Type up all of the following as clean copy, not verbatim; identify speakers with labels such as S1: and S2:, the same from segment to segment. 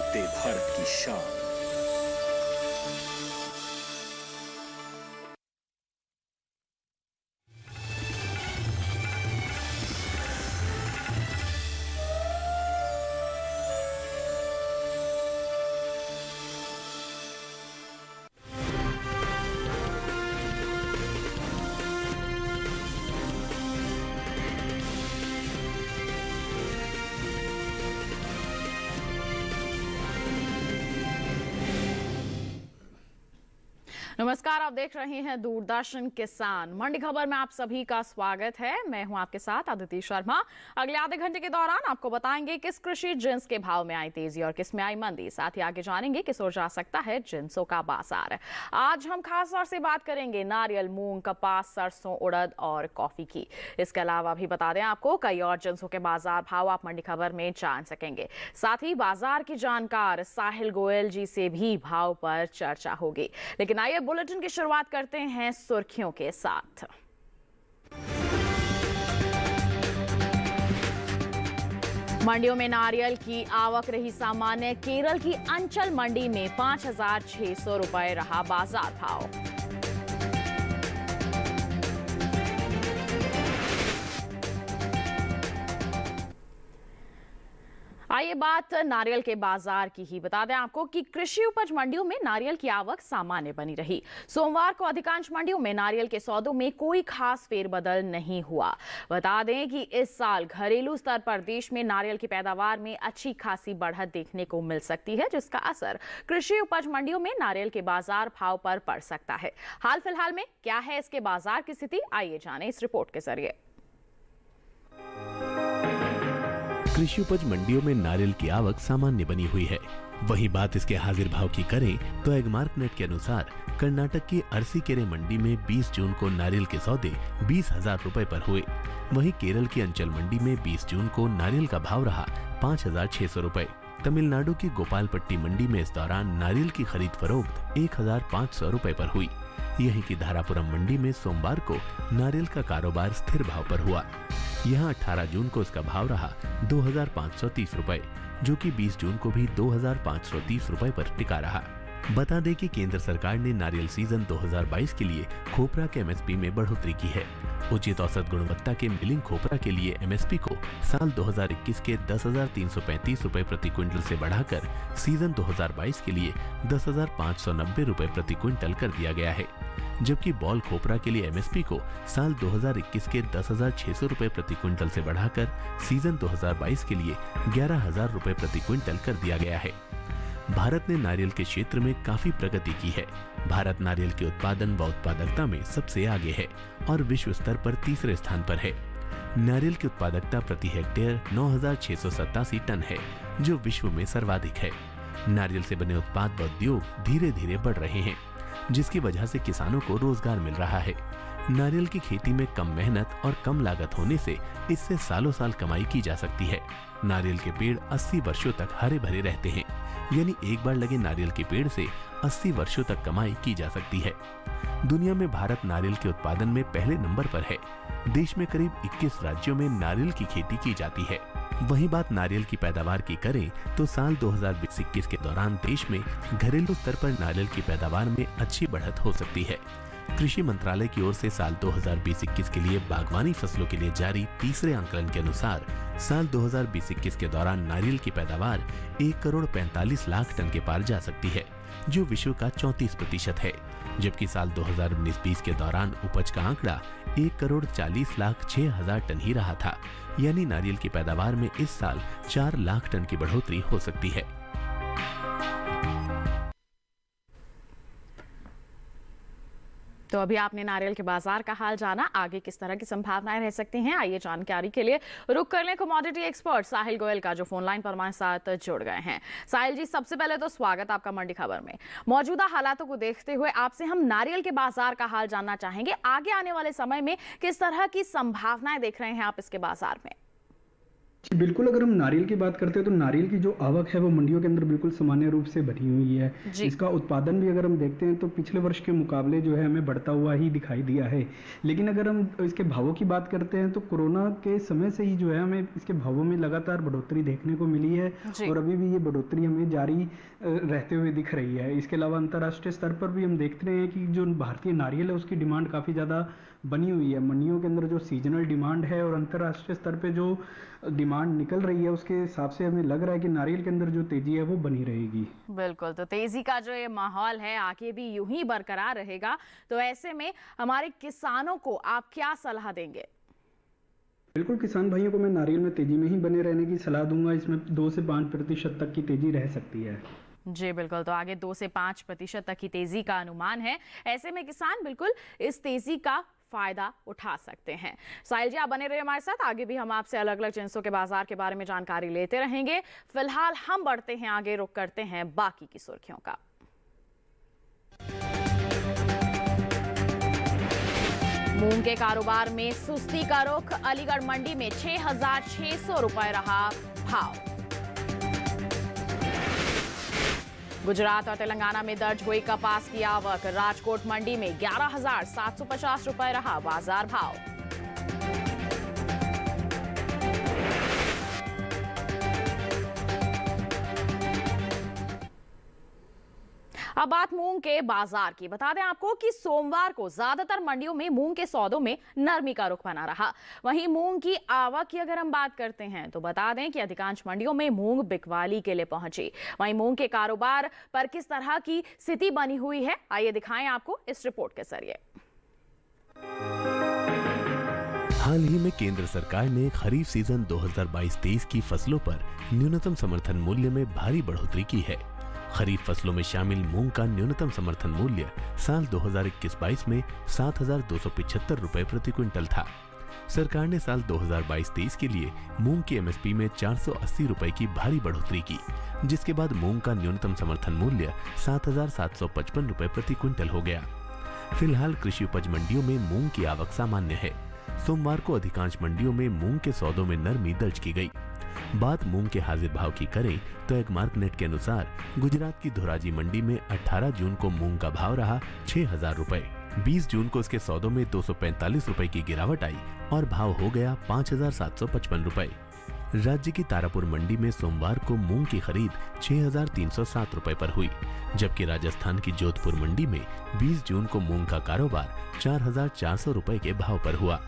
S1: बदलते भारत की शान।
S2: नमस्कार, आप देख रहे हैं दूरदर्शन किसान मंडी खबर में आप सभी का स्वागत है। मैं हूं आपके साथ अदिति शर्मा। अगले आधे घंटे के दौरान आपको बताएंगे किस कृषि जिन्स के भाव में आई तेजी और किस में आई मंदी। साथ ही आगे जानेंगे किस ओर जा सकता है जिन्सों का बाजार। आज हम खास तौर से बात करेंगे नारियल, मूंग, कपास, सरसों, उड़द और कॉफी की। इसके अलावा भी बता दें आपको कई और जिन्सों के बाजार भाव आप मंडी खबर में जान सकेंगे। साथ ही बाजार की जानकार साहिल गोयल जी से भी भाव पर चर्चा होगी। लेकिन आइए बुलेटिन की शुरुआत करते हैं सुर्खियों के साथ। मंडियों में नारियल की आवक रही सामान्य। केरल की अंचल मंडी में 5,600 रुपए रहा बाजार भाव। आइए बात नारियल के बाजार की ही बता दें आपको कि कृषि उपज मंडियों में नारियल की आवक सामान्य बनी रही। सोमवार को अधिकांश मंडियों में नारियल के सौदों में कोई खास फेरबदल नहीं हुआ। बता दें कि इस साल घरेलू स्तर पर देश में नारियल की पैदावार में अच्छी खासी बढ़त देखने को मिल सकती है, जिसका असर कृषि उपज मंडियों में नारियल के बाजार भाव पर पड़ सकता है। हाल फिलहाल में क्या है इसके बाजार की स्थिति, आइए जानें इस रिपोर्ट के जरिए।
S3: कृषि उपज मंडियों में नारियल की आवक सामान्य बनी हुई है। वहीं बात इसके हाजिर भाव की करें तो एगमार्क नेट के अनुसार कर्नाटक की अरसीकेरे मंडी में 20 जून को नारियल के सौदे 20,000 रुपए पर हुए। वहीं केरल की अंचल मंडी में 20 जून को नारियल का भाव रहा 5,600 रुपए। तमिलनाडु की गोपालपट्टी मंडी में इस दौरान नारियल की खरीद फरोख्त 1,500 रुपए पर हुई। यहीं की धारापुरम मंडी में सोमवार को नारियल का कारोबार स्थिर भाव पर हुआ। यहाँ 18 जून को इसका भाव रहा 2,530 रुपए, जो कि 20 जून को भी 2,530 रुपए पर टिका रहा। बता दें कि केंद्र सरकार ने नारियल सीजन 2022 के लिए खोपरा के एमएसपी में बढ़ोतरी की है। उचित औसत गुणवत्ता के मिलिंग खोपरा के लिए एमएसपी को साल 2021 के 10,335 रुपए प्रति क्विंटल से बढ़ाकर सीजन 2022 के लिए 10,590 रुपए प्रति क्विंटल कर दिया गया है, जबकि बॉल खोपरा के लिए एमएसपी को साल 2021 के 10,600 रुपए प्रति क्विंटल से बढ़ाकर सीजन 2022 के लिए 11,000 रुपए प्रति क्विंटल कर दिया गया है। भारत ने नारियल के क्षेत्र में काफी प्रगति की है। भारत नारियल के उत्पादन व उत्पादकता में सबसे आगे है और विश्व स्तर पर तीसरे स्थान पर है। नारियल की उत्पादकता प्रति हेक्टेयर 9,687 टन है, जो विश्व में सर्वाधिक है। नारियल से बने उत्पाद व उद्योग धीरे धीरे बढ़ रहे हैं, जिसकी वजह से किसानों को रोजगार मिल रहा है। नारियल की खेती में कम मेहनत और कम लागत होने से इससे सालों साल कमाई की जा सकती है। नारियल के पेड़ 80 वर्षों तक हरे भरे रहते हैं, यानी एक बार लगे नारियल के पेड़ से 80 वर्षों तक कमाई की जा सकती है। दुनिया में भारत नारियल के उत्पादन में पहले नंबर पर है। देश में करीब 21 राज्यों में नारियल की खेती की जाती है। वहीं बात नारियल की पैदावार की करें तो साल 2020-21 के दौरान देश में घरेलू स्तर पर नारियल की पैदावार में अच्छी बढ़त हो सकती है। कृषि मंत्रालय की ओर से साल 2020-21 के लिए बागवानी फसलों के लिए जारी तीसरे आंकलन के अनुसार साल 2020-21 के दौरान नारियल की पैदावार 1,45,00,000 टन के पार जा सकती है, जो विश्व का 34% है, जबकि साल 2019-20 के दौरान उपज का आंकड़ा 1,40,06,000 टन ही रहा था। यानी नारियल की पैदावार में इस साल 4 लाख टन की बढ़ोतरी हो सकती है।
S2: तो अभी आपने नारियल के बाजार का हाल जाना। आगे किस तरह की संभावनाएं रह सकती हैं, आइए जानकारी के लिए रुक कर लें कमोडिटी एक्सपर्ट साहिल गोयल का, जो फोन लाइन पर हमारे साथ जुड़ गए हैं। साहिल जी, सबसे पहले तो स्वागत आपका मंडी खबर में। मौजूदा हालातों को देखते हुए आपसे हम नारियल के बाजार का हाल जानना चाहेंगे। आगे आने वाले समय में किस तरह की संभावनाएं देख रहे हैं आप इसके बाजार में?
S1: जी, बिल्कुल, अगर हम नारियल की बात करते हैं तो नारियल की जो आवक है वो मंडियों के अंदर बिल्कुल सामान्य रूप से बढ़ी हुई है।
S2: जी।
S1: इसका उत्पादन भी अगर हम देखते हैं तो पिछले वर्ष के मुकाबले जो है हमें बढ़ता हुआ ही दिखाई दिया है। लेकिन अगर हम इसके भावों की बात करते हैं तो कोरोना के समय से ही जो है हमें इसके भावों में लगातार बढ़ोतरी देखने को मिली है
S2: जी।
S1: और अभी भी ये बढ़ोतरी हमें जारी रहते हुए दिख रही है। इसके अलावा अंतर्राष्ट्रीय स्तर पर भी हम देखते रहे हैं कि जो भारतीय नारियल है उसकी डिमांड काफ़ी ज़्यादा बनी हुई है। मंडियों के अंदर जो सीजनल डिमांड है और अंतर्राष्ट्रीय स्तर पे जो डिमांड निकल रही है उसके हिसाब से हमें लग रहा है कि नारियल के अंदर जो तेजी है वो बनी रहेगी।
S2: बिल्कुल, तो तेजी का जो ये माहौल है आगे भी यूं ही बरकरार रहेगा। तो ऐसे में हमारे किसानों को आप क्या सलाह देंगे?
S1: बिल्कुल, किसान भाइयों को मैं नारियल में तेजी में ही बने रहने की सलाह दूंगा। इसमें 2 से 5% तक की तेजी रह सकती है।
S2: जी बिल्कुल, तो आगे 2 से 5% तक की तेजी का अनुमान है। ऐसे में किसान बिल्कुल इस तेजी का फायदा उठा सकते हैं। साहिल जी, आप बने रहिए हमारे साथ, आगे भी हम आपसे अलग अलग जिंसों के बाजार के बारे में जानकारी लेते रहेंगे। फिलहाल हम बढ़ते हैं आगे, रुक करते हैं बाकी की सुर्खियों का। मूंग के कारोबार में सुस्ती का रुख, अलीगढ़ मंडी में 6,600 रुपए रहा भाव। गुजरात और तेलंगाना में दर्ज हुई कपास की आवक, राजकोट मंडी में 11,750 रुपए रहा बाजार भाव। अब बात मूंग के बाजार की। बता दें आपको कि सोमवार को ज्यादातर मंडियों में मूंग के सौदों में नरमी का रुख बना रहा। वहीं मूंग की आवक की अगर हम बात करते हैं तो बता दें कि अधिकांश मंडियों में मूंग बिकवाली के लिए पहुंची। वहीं मूंग के कारोबार पर किस तरह की स्थिति बनी हुई है, आइए दिखाएं आपको इस रिपोर्ट के जरिए।
S3: हाल ही में केंद्र सरकार ने खरीफ सीजन 2022-23 की फसलों पर न्यूनतम समर्थन मूल्य में भारी बढ़ोतरी की है। खरीफ फसलों में शामिल मूंग का न्यूनतम समर्थन मूल्य साल 2021-22 में 7,275 रुपए प्रति क्विंटल था। सरकार ने साल 2022-23 के लिए मूंग की एमएसपी में 480 रुपए की भारी बढ़ोतरी की, जिसके बाद मूंग का न्यूनतम समर्थन मूल्य 7,755 रुपए प्रति क्विंटल हो गया। फिलहाल कृषि उपज मंडियों में मूंग की आवक सामान्य है। सोमवार को अधिकांश मंडियों में मूंग के सौदों में नरमी दर्ज की गई। बात मूंग के हाजिर भाव की करें तो एगमार्कनेट के अनुसार गुजरात की धोराजी मंडी में 18 जून को मूंग का भाव रहा 6,000 रुपए। 20 जून को इसके सौदों में 245 रुपए की गिरावट आई और भाव हो गया 5,755 रुपए। राज्य की तारापुर मंडी में सोमवार को मूंग की खरीद 6,307 रुपए पर हुई, जबकि राजस्थान की जोधपुर मंडी में 20 जून को मूंग का कारोबार 4,400 रुपए के भाव पर हुआ।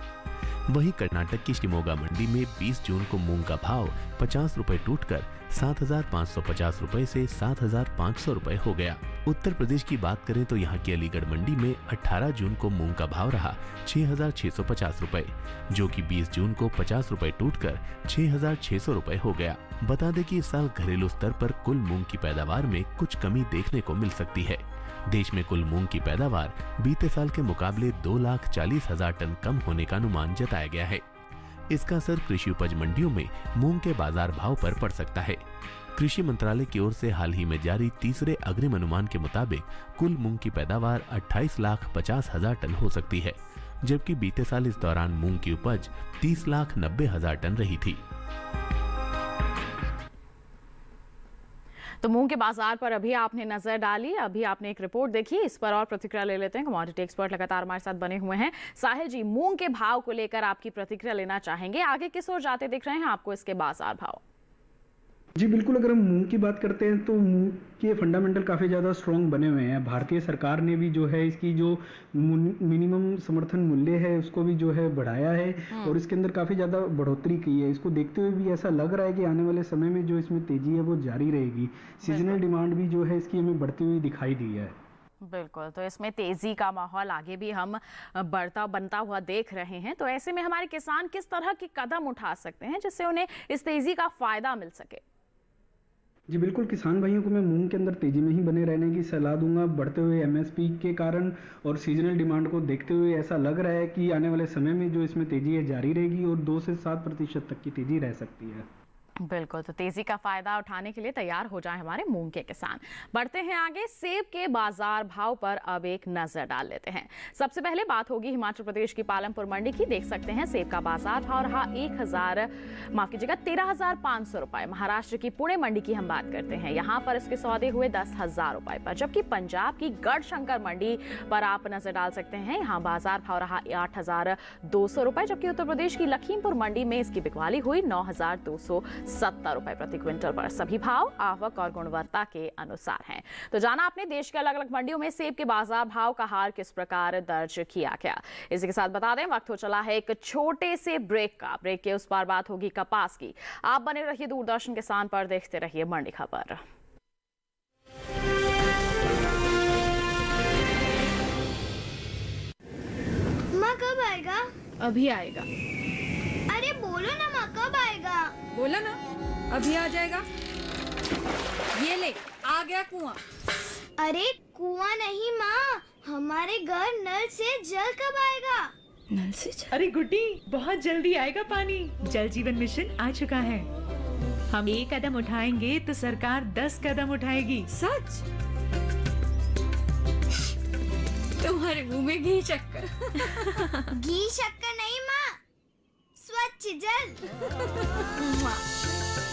S3: वहीं कर्नाटक की शिमोगा मंडी में 20 जून को मूंग का भाव 50 रुपए टूटकर 7,550 रुपए से 7,500 रुपए हो गया। उत्तर प्रदेश की बात करें तो यहाँ की अलीगढ़ मंडी में 18 जून को मूंग का भाव रहा 6,650 रुपए, जो कि 20 जून को 50 रुपए टूटकर 6,600 रुपए हो गया। बता दें कि इस साल घरेलू स्तर पर कुल मूंग की पैदावार में कुछ कमी देखने को मिल सकती है। देश में कुल मूंग की पैदावार बीते साल के मुकाबले 2,40,000 टन कम होने का अनुमान जताया गया है। इसका असर कृषि उपज मंडियों में मूंग के बाजार भाव पर पड़ सकता है। कृषि मंत्रालय की ओर से हाल ही में जारी तीसरे अग्रिम अनुमान के मुताबिक कुल मूंग की पैदावार 28,50,000 टन हो सकती है, जबकि बीते साल इस दौरान मूंग की उपज 30,90,000 टन रही थी।
S2: तो मूंग के बाजार पर अभी आपने नजर डाली, अभी आपने एक रिपोर्ट देखी, इस पर और प्रतिक्रिया ले लेते हैं। कमोडिटी एक्सपर्ट लगातार हमारे साथ बने हुए हैं। साहिल जी, मूंग के भाव को लेकर आपकी प्रतिक्रिया लेना चाहेंगे, आगे किस ओर जाते दिख रहे हैं आपको इसके बाजार भाव?
S1: जी बिल्कुल, अगर हम मूंग की बात करते हैं तो मूंग के फंडामेंटल काफ़ी ज़्यादा स्ट्रॉन्ग बने हुए हैं। भारतीय सरकार ने भी जो है इसकी जो मिनिमम समर्थन मूल्य है उसको भी जो है बढ़ाया है और इसके अंदर काफ़ी ज़्यादा बढ़ोतरी की है। इसको देखते हुए भी ऐसा लग रहा है कि आने वाले समय में जो इसमें तेज़ी है वो जारी रहेगी। सीजनल डिमांड भी जो है इसकी हमें बढ़ती हुई दिखाई दी है।
S2: बिल्कुल, तो इसमें तेजी का माहौल आगे भी हम बनता हुआ देख रहे हैं। तो ऐसे में हमारे किसान किस तरह के कदम उठा सकते हैं जिससे उन्हें इस तेजी का फायदा मिल सके?
S1: जी बिल्कुल, किसान भाइयों को मैं मूंग के अंदर तेजी में ही बने रहने की सलाह दूंगा। बढ़ते हुए एमएसपी के कारण और सीजनल डिमांड को देखते हुए ऐसा लग रहा है कि आने वाले समय में जो इसमें तेजी है जारी रहेगी और 2 से 7% तक की तेजी रह सकती है।
S2: बिल्कुल, तो तेजी का फायदा उठाने के लिए तैयार हो जाए हमारे मूंग के किसान। बढ़ते हैं आगे, सेब के बाजार भाव पर अब एक नजर डाल लेते हैं। सबसे पहले बात होगी हिमाचल प्रदेश की पालमपुर मंडी की। देख सकते हैं सेब का बाजार भाव रहा 13,500 रुपए। महाराष्ट्र की पुणे मंडी की हम बात करते हैं, यहाँ पर इसके सौदे हुए 10,000 रुपए पर। जबकि पंजाब की गढ़शंकर मंडी पर आप नजर डाल सकते हैं, यहाँ बाजार भाव रहा 8,200 रुपए। जबकि उत्तर प्रदेश की लखीमपुर मंडी में इसकी बिकवाली हुई 9,270 रुपए प्रति क्विंटल पर। सभी भाव आवक और गुणवत्ता के अनुसार हैं। तो जाना आपने देश के अलग अलग मंडियों में सेब के बाजार भाव का हार किस प्रकार दर्ज किया गया। इसी के साथ बता दें वक्त हो चला है एक छोटे से ब्रेक का। ब्रेक के उस पार बात होगी कपास की। आप बने रहिए दूरदर्शन किसान पर, देखते रहिए मंडी खबर।
S4: माँ कब आएगा?
S5: अभी आएगा।
S4: अरे बोलो ना माँ कब आएगा?
S5: बोला ना अभी आ जाएगा। ये ले आ गया कुआं।
S4: अरे कुआं नहीं माँ, हमारे घर नल से जल कब आएगा?
S5: नल से जल?
S6: अरे गुड्डी, बहुत जल्दी आएगा पानी। जल जीवन मिशन आ चुका है। हम एक कदम उठाएंगे तो सरकार 10 कदम उठाएगी।
S5: सच? तुम्हारे मुंह में घी शक्कर।
S4: घी शक्कर नहीं माँ, स्वच्छ जल।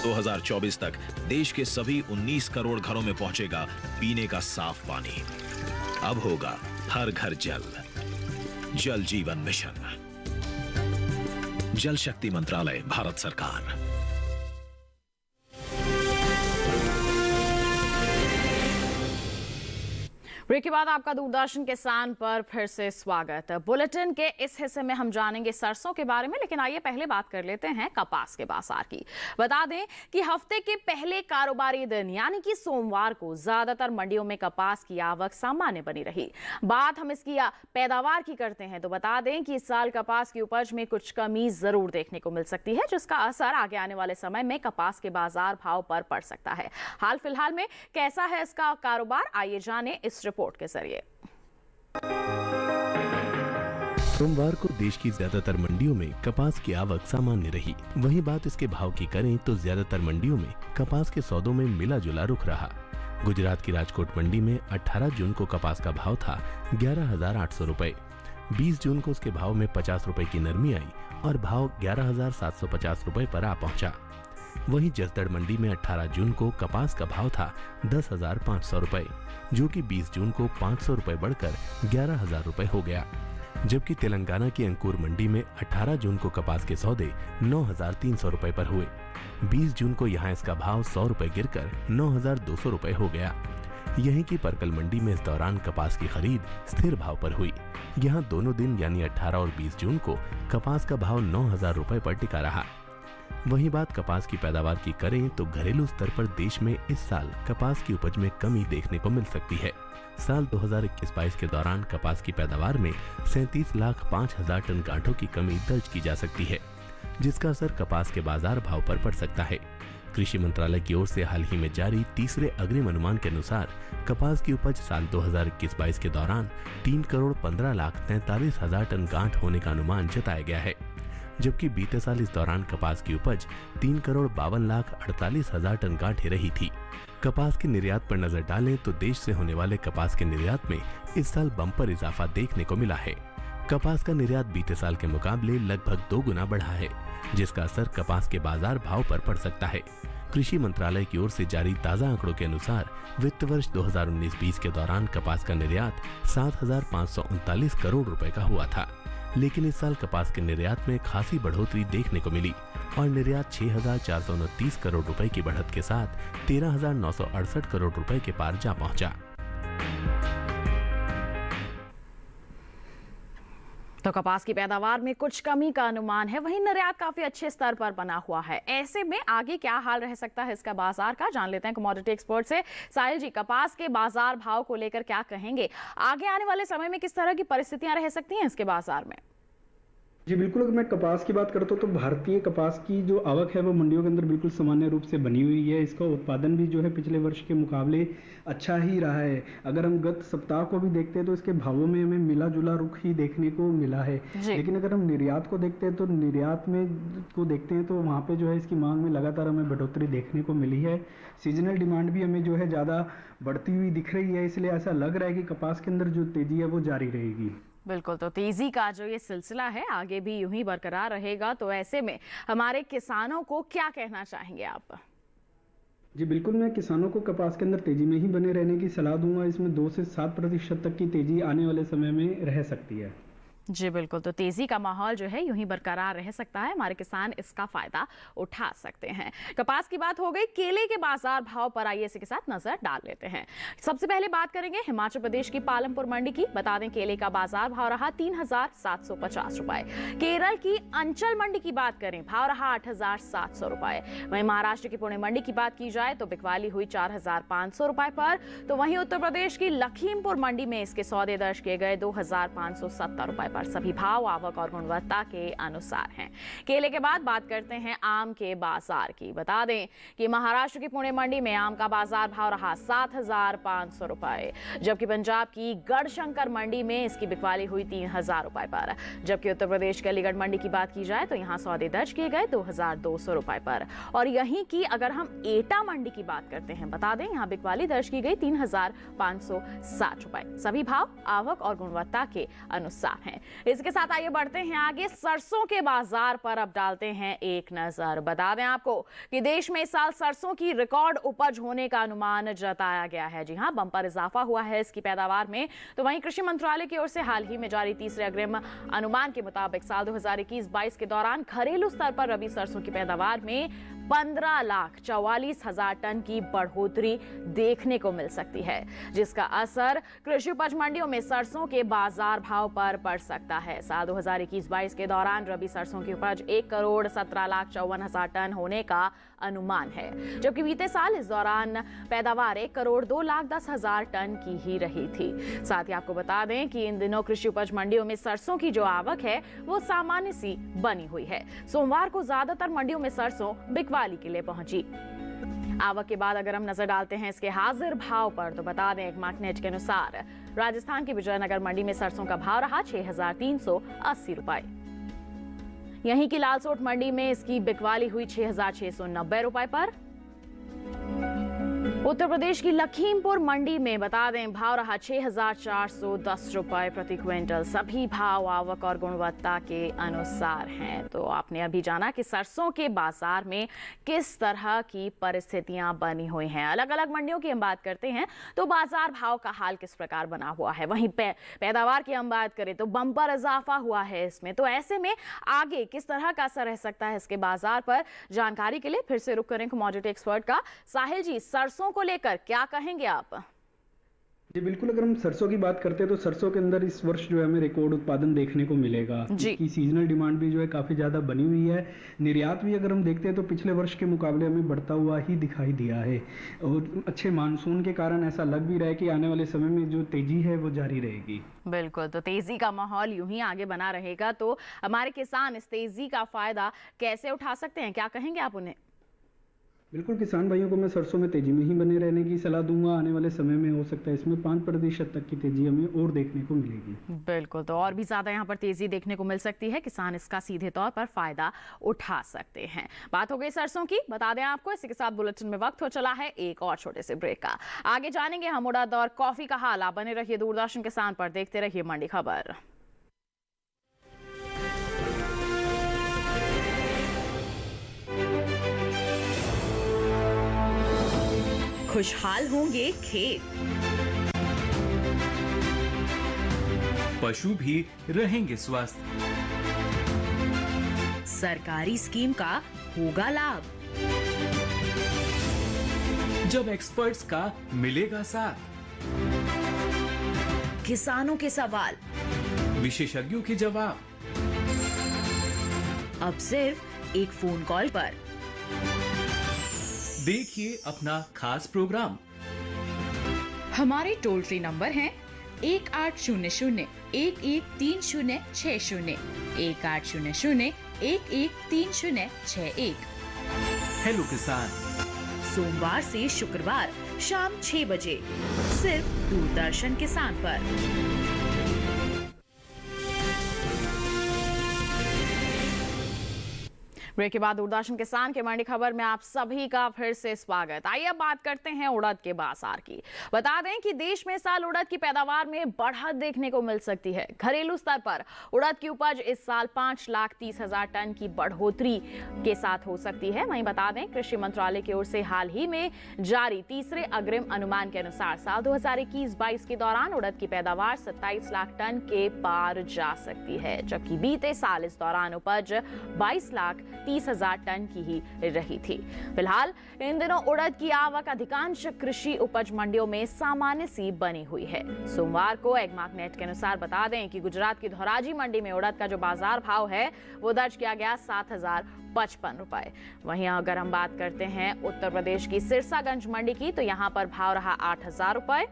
S7: 2024 तक देश के सभी 19 करोड़ घरों में पहुंचेगा पीने का साफ पानी। अब होगा हर घर जल। जल जीवन मिशन, जल शक्ति मंत्रालय, भारत सरकार।
S2: ब्रेक के बाद आपका दूरदर्शन किसान पर फिर से स्वागत। बुलेटिन के इस हिस्से में हम जानेंगे सरसों के बारे में, लेकिन आइए पहले बात कर लेते हैं कपास के बाजार की। बता दें कि हफ्ते के पहले कारोबारी दिन यानी कि सोमवार को ज्यादातर मंडियों में कपास की आवक सामान्य बनी रही। बात हम इसकी पैदावार की करते हैं तो बता दें कि इस साल कपास की उपज में कुछ कमी जरूर देखने को मिल सकती है, जिसका असर आगे आने वाले समय में कपास के बाजार भाव पर पड़ सकता है। हाल फिलहाल में कैसा है इसका कारोबार, आइए जाने इस रिपोर्ट के जरिए।
S3: सोमवार को देश की ज्यादातर मंडियों में कपास की आवक सामान्य रही। वहीं बात इसके भाव की करें तो ज्यादातर मंडियों में कपास के सौदों में मिला जुला रुख रहा। गुजरात की राजकोट मंडी में 18 जून को कपास का भाव था 11,800 रुपए। 20 जून को उसके भाव में 50 रुपए की नरमी आई और भाव 11,750 रुपए पर आ पहुंचा। वहीं जसदड़ मंडी में 18 जून को कपास का भाव था 10,500 रुपए, जो कि 20 जून को 500 रुपए बढ़कर 11,000 रुपए हो गया। जबकि तेलंगाना की अंकुर मंडी में 18 जून को कपास के सौदे 9,300 रुपए पर हुए। 20 जून को यहां इसका भाव 100 रुपए गिरकर 9,200 रुपए हो गया। यहीं की परकल मंडी में इस दौरान कपास की खरीद स्थिर भाव पर हुई। यहाँ दोनों दिन यानी 18 और 20 जून को कपास का भाव 9,000 रुपए पर टिका रहा। वहीं बात कपास की पैदावार की करें तो घरेलू स्तर पर देश में इस साल कपास की उपज में कमी देखने को मिल सकती है। साल 2021-22 के दौरान कपास की पैदावार में 37,05,000 टन गांठों की कमी दर्ज की जा सकती है, जिसका असर कपास के बाजार भाव पर पड़ सकता है। कृषि मंत्रालय की ओर से हाल ही में जारी तीसरे अग्रिम अनुमान के अनुसार कपास की उपज साल 2021-22 के दौरान 3,15,43,000 टन गांठ होने का अनुमान जताया गया है। जबकि बीते साल इस दौरान कपास की उपज 3,52,48,000 टन गांठें रही थी। कपास के निर्यात पर नजर डालें तो देश से होने वाले कपास के निर्यात में इस साल बम्पर इजाफा देखने को मिला है। कपास का निर्यात बीते साल के मुकाबले लगभग 2 गुना बढ़ा है, जिसका असर कपास के बाजार भाव पर पड़ सकता है। कृषि मंत्रालय की ओर से जारी ताजा आंकड़ों के अनुसार वित्त वर्ष 2019-20 के दौरान कपास का निर्यात 7,539 करोड़ रुपए का हुआ था, लेकिन इस साल कपास के निर्यात में खासी बढ़ोतरी देखने को मिली और निर्यात 6,429 करोड़ रुपए की बढ़त के साथ 13,968 करोड़ रुपए के पार जा पहुंचा।
S2: तो कपास की पैदावार में कुछ कमी का अनुमान है, वहीं निर्यात काफी अच्छे स्तर पर बना हुआ है। ऐसे में आगे क्या हाल रह सकता है इसका बाजार का, जान लेते हैं कमोडिटी एक्सपर्ट से। साहिल जी, कपास के बाजार भाव को लेकर क्या कहेंगे? आगे आने वाले समय में किस तरह की परिस्थितियां रह सकती हैं इसके बाजार में?
S1: जी बिल्कुल, अगर मैं कपास की बात करता हूँ तो भारतीय कपास की जो आवक है वो मंडियों के अंदर बिल्कुल सामान्य रूप से बनी हुई है। इसका उत्पादन भी जो है पिछले वर्ष के मुकाबले अच्छा ही रहा है। अगर हम गत सप्ताह को भी देखते हैं तो इसके भावों में हमें मिला जुला रुख ही देखने को मिला है। लेकिन अगर हम निर्यात को देखते हैं तो निर्यात में को देखते हैं तो वहाँ पे जो है इसकी मांग में लगातार हमें बढ़ोतरी देखने को मिली है। सीजनल डिमांड भी हमें जो है ज़्यादा बढ़ती हुई दिख रही है, इसलिए ऐसा लग रहा है कि कपास के अंदर जो तेजी है वो जारी रहेगी।
S2: बिल्कुल, तो तेजी का जो ये सिलसिला है आगे भी यूं ही बरकरार रहेगा। तो ऐसे में हमारे किसानों को क्या कहना चाहेंगे आप?
S1: जी बिल्कुल, मैं किसानों को कपास के अंदर तेजी में ही बने रहने की सलाह दूंगा। इसमें 2 से 7% तक की तेजी आने वाले समय में रह सकती है।
S2: जी बिल्कुल, तो तेजी का माहौल जो है यूं ही बरकरार रह सकता है। हमारे किसान इसका फायदा उठा सकते हैं। कपास की बात हो गई, केले के बाजार भाव पर आइए इसी के साथ नजर डाल लेते हैं। सबसे पहले बात करेंगे हिमाचल प्रदेश की पालमपुर मंडी की। बता दें केले का बाजार भाव रहा 3,750 रुपए। केरल की अंचल मंडी की बात करें, भाव रहा 8,700 रुपए। वहीं महाराष्ट्र की पुणे मंडी की बात की जाए तो बिकवाली हुई 4,500 रुपए पर। तो वहीं उत्तर प्रदेश की लखीमपुर मंडी में इसके सौदे दर्ज किए गए 2,570 रुपए पर। सभी भाव आवक और गुणवत्ता के अनुसार हैं। केले के बाद बात करते हैं आम के बाजार की। बता दें कि महाराष्ट्र की पुणे मंडी में आम का बाजार भाव रहा 7,500 रुपए, जबकि पंजाब की गढ़शंकर मंडी में इसकी बिकवाली हुई 3,000 रुपए पर। जबकि उत्तर प्रदेश के अलीगढ़ मंडी की बात की जाए तो यहां सौदे दर्ज किए गए 2,200 रुपए पर। और यहीं की अगर हम एटा मंडी की बात करते हैं, बता दें यहां बिकवाली दर्ज की गई 3,560 रुपए। सभी भाव आवक और गुणवत्ता के अनुसार हैं। इसके साथ आइए बढ़ते हैं आगे। सरसों के बाजार पर अब डालते हैं एक नजर। बता दें आपको कि देश में इस साल सरसों की रिकॉर्ड उपज होने का अनुमान जताया गया है। जी हां, बंपर इजाफा हुआ है इसकी पैदावार में। तो वहीं कृषि मंत्रालय की ओर से हाल ही में जारी तीसरे अग्रिम अनुमान के मुताबिक साल 2021-22 के दौरान घरेलू स्तर पर रबी सरसों की पैदावार में 15,44,000 टन की बढ़ोतरी देखने को मिल सकती है, जिसका असर कृषि उपज मंडियों में सरसों के बाजार भाव पर पड़ सकता है। साल 2021-22 के दौरान रबी सरसों की उपज 1,17,54,000 टन होने का अनुमान है, जबकि बीते साल इस दौरान पैदावार 1,02,10,000 टन की ही रही थी। साथ ही आपको बता दें कि इन दिनों कृषि उपज मंडियों में सरसों की जो आवक है वो सामान्य सी बनी हुई है। सोमवार को ज्यादातर मंडियों में सरसों बिकवाली के लिए पहुंची। आवक के बाद अगर हम नजर डालते हैं इसके हाजिर भाव पर तो बता दें एगमार्कनेट के अनुसार राजस्थान की विजयनगर मंडी में सरसों का भाव रहा 6,380 रुपए। यहीं की लालसोट मंडी में इसकी बिकवाली हुई 6,690 रुपए पर। उत्तर प्रदेश की लखीमपुर मंडी में बता दें भाव रहा 6,410 रुपए प्रति क्विंटल। सभी भाव आवक और गुणवत्ता के अनुसार हैं। तो आपने अभी जाना कि सरसों के बाजार में किस तरह की परिस्थितियां बनी हुई हैं। अलग अलग मंडियों की हम बात करते हैं तो बाजार भाव का हाल किस प्रकार बना हुआ है। वहीं पैदावार की हम बात करें तो बंपर इजाफा हुआ है इसमें। तो ऐसे में आगे किस तरह का असर रह सकता है इसके बाजार पर, जानकारी के लिए फिर से रुक करें कमोडिटी एक्सपर्ट का। साहिल जी, सरसों को लेकर क्या कहेंगे आप?
S1: जी बिल्कुल, अगर हम सरसों की बात करते हैं तो सरसों के अंदर इस वर्ष जो है हमें रिकॉर्ड उत्पादन देखने को मिलेगा। इसकी सीजनल डिमांड भी जो है काफी ज्यादा बनी हुई है। निर्यात भी अगर हम देखते हैं तो पिछले वर्ष के मुकाबले हमें बढ़ता हुआ ही दिखाई दिया है और अच्छे मानसून के कारण ऐसा लग भी रहा है कि आने वाले समय में जो तेजी है वो जारी रहेगी।
S2: बिल्कुल, तो तेजी का माहौल यूं ही आगे बना रहेगा। तो हमारे किसान इस तेजी का फायदा कैसे उठा सकते हैं, क्या कहेंगे आप उन्हें?
S1: बिल्कुल, किसान भाइयों को मैं सरसों में तेजी में ही बने रहने की सलाह दूंगा। आने वाले समय में हो सकता है इसमें 5% तक की तेजी हमें और देखने को मिलेगी।
S2: बिल्कुल, तो और भी ज्यादा यहाँ पर तेजी देखने को मिल सकती है। किसान इसका सीधे तौर पर फायदा उठा सकते हैं। बात हो गई सरसों की। बता दें आपको इसी के साथ बुलेटिन में वक्त हो चला है एक और छोटे से ब्रेक का। आगे जानेंगे हम उड़द और कॉफी का हाल। आप बने रहिए दूरदर्शन किसान पर, देखते रहिए मंडी खबर। खुशहाल होंगे खेत,
S8: पशु भी रहेंगे स्वस्थ,
S6: सरकारी स्कीम का होगा लाभ,
S8: जब एक्सपर्ट्स का मिलेगा साथ,
S6: किसानों के सवाल,
S8: विशेषज्ञों के जवाब,
S6: अब सिर्फ एक फोन कॉल पर।
S8: देखिए अपना खास प्रोग्राम।
S6: हमारे टोल फ्री नंबर हैं 1800-113060, 1800-113061।
S8: हेलो किसान।
S6: सोमवार से शुक्रवार शाम 6 बजे सिर्फ दूरदर्शन किसान पर।
S2: ब्रेक के बाद दूरदर्शन किसान के मंडी खबर में आप सभी का फिर से स्वागत। आइए अब बात करते हैं उड़द के बाजार की। बता दें कि देश में इस साल उड़द की पैदावार में बढ़त देखने को मिल सकती है। घरेलू स्तर पर उड़द की उपज इस साल 5,30,000 टन की बढ़ोतरी के साथ हो सकती है। वहीं बता दें कृषि मंत्रालय की ओर से हाल ही में जारी तीसरे अग्रिम अनुमान के अनुसार साल 2021-22 के दौरान उड़द की पैदावार 27 लाख टन के पार जा सकती है, जबकि बीते साल इस दौरान उपज 22,30,000 टन की ही रही थी। फिलहाल इन दिनों उड़द की आवक अधिकांश कृषि उपज मंडियों में सामान्य सी बनी हुई है। सोमवार को एग्मार्कनेट के अनुसार बता दें कि गुजरात की धोराजी मंडी में उड़द का जो बाजार भाव है वो दर्ज किया गया 7,055 रुपए। वहीं अगर हम बात करते हैं उत्तर प्रदेश की सिरसागंज मंडी की, तो यहाँ पर भाव रहा 8,000 रुपए।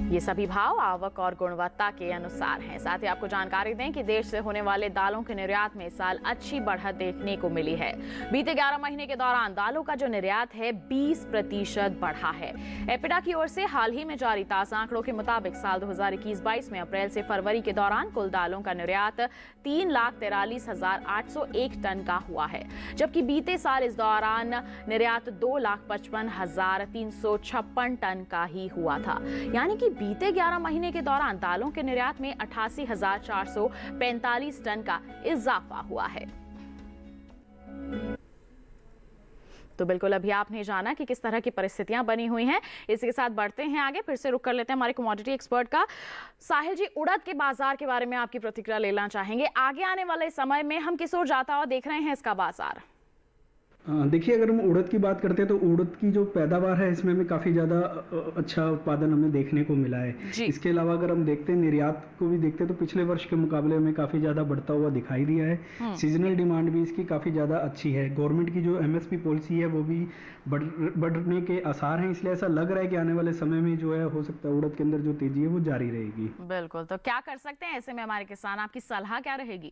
S2: ये सभी भाव आवक और गुणवत्ता के अनुसार हैं। साथ ही आपको जानकारी दें कि देश से होने वाले दालों के निर्यात में इस साल अच्छी बढ़त देखने को मिली है। बीते 11 महीने के दौरान दालों का जो निर्यात है 20% बढ़ा है। एपिडा की ओर से हाल ही में जारी ताजा आंकड़ों के मुताबिक साल 2021-22 में अप्रैल से फरवरी के दौरान कुल दालों का निर्यात 3,43,801 टन का हुआ है, जबकि बीते साल इस दौरान निर्यात 2,55,356 टन का ही हुआ था। यानी कि बीते 11 महीने के दौरान दालों के निर्यात में 88,445 टन का इजाफा हुआ है। तो बिल्कुल अभी आपने जाना कि किस तरह की परिस्थितियां बनी हुई हैं। इसी के साथ बढ़ते हैं आगे, फिर से रुक कर लेते हैं हमारे कमोडिटी एक्सपर्ट का। साहिल जी, उड़द के बाजार के बारे में आपकी प्रतिक्रिया लेना चाहेंगे। आगे आने वाले समय में हम किस ओर जाता हुआ देख रहे हैं इसका बाजार?
S1: देखिए, अगर हम उड़द की बात करते हैं तो उड़द की जो पैदावार है इसमें भी काफ़ी ज़्यादा अच्छा उत्पादन हमें देखने को मिला है। इसके अलावा अगर हम देखते हैं निर्यात को भी देखते हैं तो पिछले वर्ष के मुकाबले में काफ़ी ज़्यादा बढ़ता हुआ दिखाई दिया है। सीजनल डिमांड भी इसकी काफ़ी ज़्यादा अच्छी है। गवर्नमेंट की जो MSP पॉलिसी है वो भी बढ़ने के आसार हैं, इसलिए ऐसा लग रहा है कि आने वाले समय में जो है हो सकता है उड़द के अंदर जो तेजी है वो जारी रहेगी।
S2: बिल्कुल, तो क्या कर सकते हैं ऐसे में हमारे किसान, आपकी सलाह क्या रहेगी?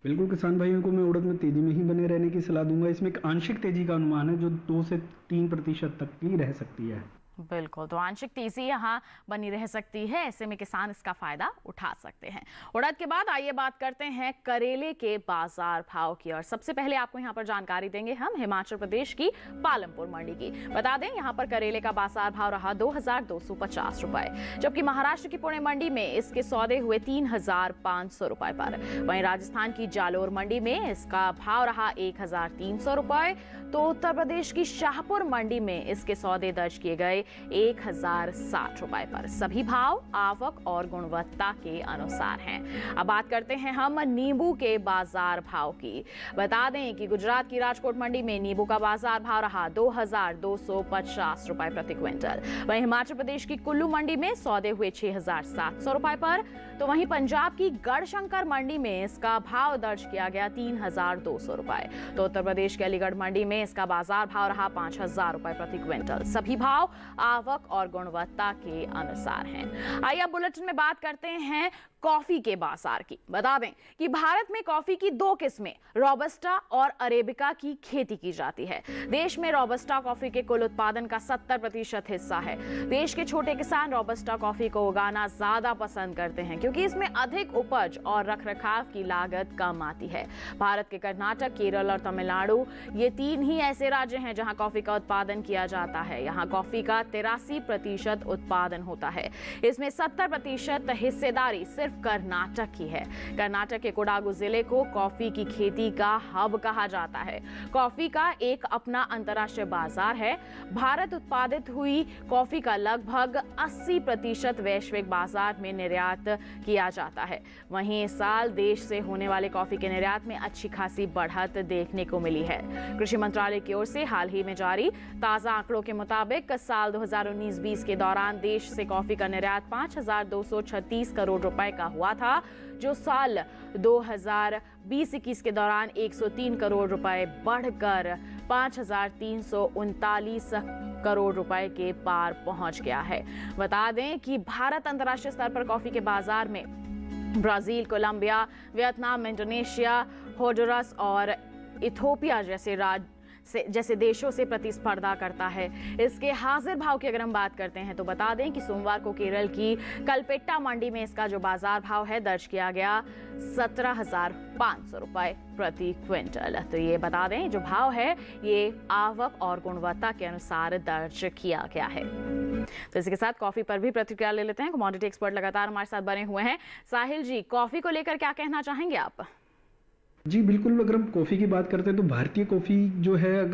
S1: बिल्कुल, किसान भाइयों को मैं उड़द में तेजी में ही बने रहने की सलाह दूंगा। इसमें एक आंशिक तेजी का अनुमान है जो 2 से 3% तक की रह सकती है।
S2: बिल्कुल, तो आंशिक तेजी यहाँ बनी रह सकती है। ऐसे में किसान इसका फायदा उठा सकते हैं। उड़द के बाद आइए बात करते हैं करेले के बाजार भाव की। और सबसे पहले आपको यहाँ पर जानकारी देंगे हम हिमाचल प्रदेश की पालमपुर मंडी की। बता दें यहाँ पर करेले का बाजार भाव रहा 2,250 रुपए, जबकि महाराष्ट्र की पुणे मंडी में इसके सौदे हुए 3,500 रुपए पर। वहीं राजस्थान की जालोर मंडी में इसका भाव रहा 1,300 रुपए। तो उत्तर प्रदेश की शाहपुर मंडी में इसके सौदे दर्ज किए गए 1,060 रुपए पर। सभी भाव आवक और गुणवत्ता के अनुसार हैं। अब बात करते हैं हम नींबू के बाजार भाव की। बता दें कि गुजरात की राजकोट मंडी में नींबू का बाजार भाव रहा 2,250 रुपए प्रति क्विंटल। वहीं हिमाचल प्रदेश की कुल्लू मंडी में सौदे हुए 6,700 रुपए पर। तो वहीं पंजाब की गढ़शंकर मंडी में इसका भाव दर्ज किया गया 3,200 रुपए। तो उत्तर प्रदेश के अलीगढ़ मंडी में इसका बाजार भाव रहा 5,000 रुपए प्रति क्विंटल। सभी भाव आवक और गुणवत्ता के अनुसार हैं। आइए अब बुलेटिन में बात करते हैं कॉफी के बाजार की। बता दें कि भारत में कॉफी की 2 किस्में रोबस्टा और अरेबिका की खेती की जाती है। देश में रोबस्टा कॉफी के कुल उत्पादन का 70% हिस्सा है। देश के छोटे किसान रोबस्टा कॉफी को उगाना ज्यादा पसंद करते हैं क्योंकि इसमें अधिक उपज और रखरखाव की लागत कम आती है। भारत के कर्नाटक, केरल और तमिलनाडु ये 3 ही ऐसे राज्य हैं जहां कॉफी का उत्पादन किया जाता है। यहाँ कॉफी का 83% उत्पादन होता है। इसमें 70% हिस्सेदारी सिर्फ कर्नाटक की है। कर्नाटक के कोडागु जिले को कॉफी की खेती का हब कहा जाता है। कॉफी का एक अपना अंतर्राष्ट्रीय बाजार है। भारत उत्पादित हुई कॉफी का लगभग 80% वैश्विक बाजार में निर्यात किया जाता है। वहीं इस साल देश से होने वाले कॉफी के निर्यात में अच्छी खासी बढ़त देखने को मिली है। कृषि मंत्रालय की ओर से हाल ही में जारी ताजा आंकड़ों के मुताबिक साल 2019-20 के दौरान देश से कॉफी का निर्यात 5,236 करोड़ रुपए का हुआ था, जो साल 2020-21 के दौरान 103 करोड़ रुपए बढ़कर 5,339 करोड़ रुपए के पार पहुंच गया है। बता दें कि भारत अंतर्राष्ट्रीय स्तर पर कॉफी के बाजार में Brazil, Colombia, Vietnam, Indonesia, Honduras और इथोपिया जैसे देशों से प्रतिस्पर्धा करता है। इसके हाजिर भाव की अगर हम बात करते हैं तो बता दें कि सोमवार को केरल की कलपेट्टा मंडी में इसका जो बाजार भाव है दर्ज किया गया 17,500 रुपए प्रति क्विंटल। तो ये बता दें जो भाव है ये आवक और गुणवत्ता के अनुसार दर्ज किया गया है। तो इसके साथ कॉफी पर भी प्रतिक्रिया ले लेते हैं। कमोडिटी एक्सपर्ट लगातार हमारे साथ बने हुए हैं। साहिल जी, कॉफी को लेकर क्या कहना चाहेंगे आप?
S1: जी बिल्कुल, अगर हम कॉफ़ी की बात करते हैं तो भारतीय कॉफ़ी जो है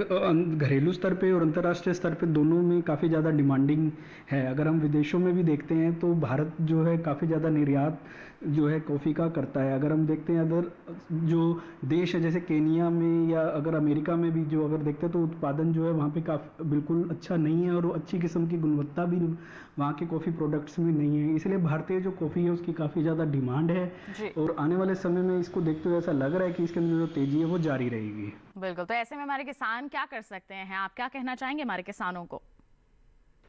S1: घरेलू स्तर पे और अंतर्राष्ट्रीय स्तर पे दोनों में काफ़ी ज़्यादा डिमांडिंग है। अगर हम विदेशों में भी देखते हैं तो भारत जो है काफ़ी ज़्यादा निर्यात जो है कॉफ़ी का करता है। अगर हम देखते हैं अदर जो देश है जैसे केनिया में या अगर अमेरिका में भी जो अगर देखते हैं तो उत्पादन जो है वहाँ पे काफ़ी बिल्कुल अच्छा नहीं है और अच्छी किस्म की गुणवत्ता भी वहाँ के कॉफ़ी प्रोडक्ट्स में नहीं है। इसलिए भारतीय जो कॉफ़ी है उसकी काफ़ी ज़्यादा डिमांड है और आने वाले समय में इसको देखते हुए ऐसा लग रहा है कि इसके अंदर जो तेजी है वो जारी रहेगी।
S2: बिल्कुल, तो ऐसे में हमारे किसान क्या कर सकते हैं? आप क्या कहना चाहेंगे हमारे किसानों को?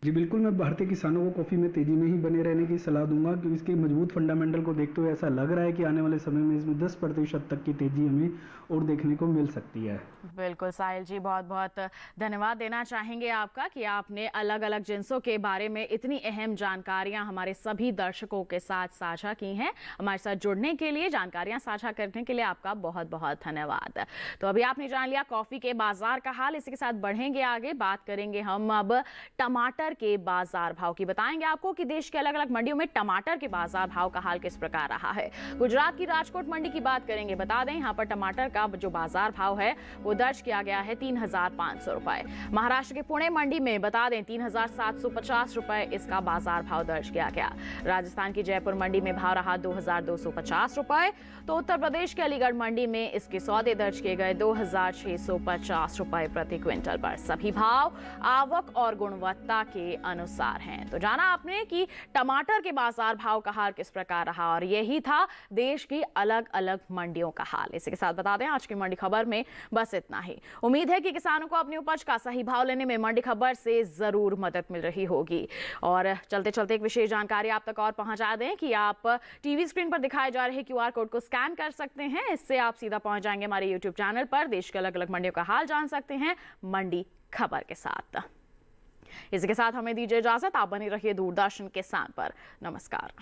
S1: जी बिल्कुल, मैं भारतीय किसानों को कॉफ़ी में तेज़ी में ही बने रहने की सलाह दूंगा कि इसके मजबूत फंडामेंटल को देखते हुए ऐसा लग रहा है कि आने वाले समय में इसमें 10% तक की तेज़ी हमें और देखने को मिल सकती है।
S2: बिल्कुल साहिल जी, बहुत बहुत धन्यवाद देना चाहेंगे आपका कि आपने अलग अलग जिन्सों के बारे में इतनी अहम जानकारियां हमारे सभी दर्शकों के साथ साझा की हैं। हमारे साथ जुड़ने के लिए, जानकारियां साझा करने के लिए आपका बहुत बहुत धन्यवाद। तो अभी आपने जान लिया कॉफ़ी के बाजार का हाल। इसी के साथ बढ़ेंगे आगे, बात करेंगे हम अब टमाटर के बाजार भाव की। बताएंगे आपको कि देश के अलग अलग मंडियों में टमाटर के बाजार भाव का हाल किस प्रकार रहा है। गुजरात की राजकोट मंडी की बात करेंगे। बता दें यहाँ पर टमाटर का जो बाजार भाव है वो दर्ज किया गया है 3,500 रुपए। महाराष्ट्र के पुणे मंडी में बता दें 3,750 रुपए इसका बाजार भाव दर्ज किया गया। राजस्थान की जयपुर मंडी में भाव रहा 2,250 रुपए। तो उत्तर प्रदेश के अलीगढ़ मंडी में इसके सौदे दर्ज किए गए 2,650 रुपए प्रति क्विंटल पर। सभी भाव आवक और गुणवत्ता के अनुसार हैं। तो जाना आपने कि टमाटर के बाजार भाव का हाल किस प्रकार रहा और यही था देश की अलग अलग मंडियों का हाल। इसी के साथ बता दें आज की मंडी खबर में बस इतना ही। उम्मीद है कि किसानों को अपनी उपज का सही भाव लेने में मंडी खबर से जरूर मदद मिल रही होगी। और चलते चलते एक विशेष जानकारी आप तक और पहुंचा दें कि आप टीवी स्क्रीन पर दिखाए जा रहे QR कोड को स्कैन कर सकते हैं। इससे आप सीधा पहुंच जाएंगे हमारे YouTube चैनल पर। देश के अलग अलग मंडियों का हाल जान सकते हैं मंडी खबर के साथ। इसी के साथ हमें दीजिए इजाजत। आप बने रहिए दूरदर्शन किसान पर। नमस्कार।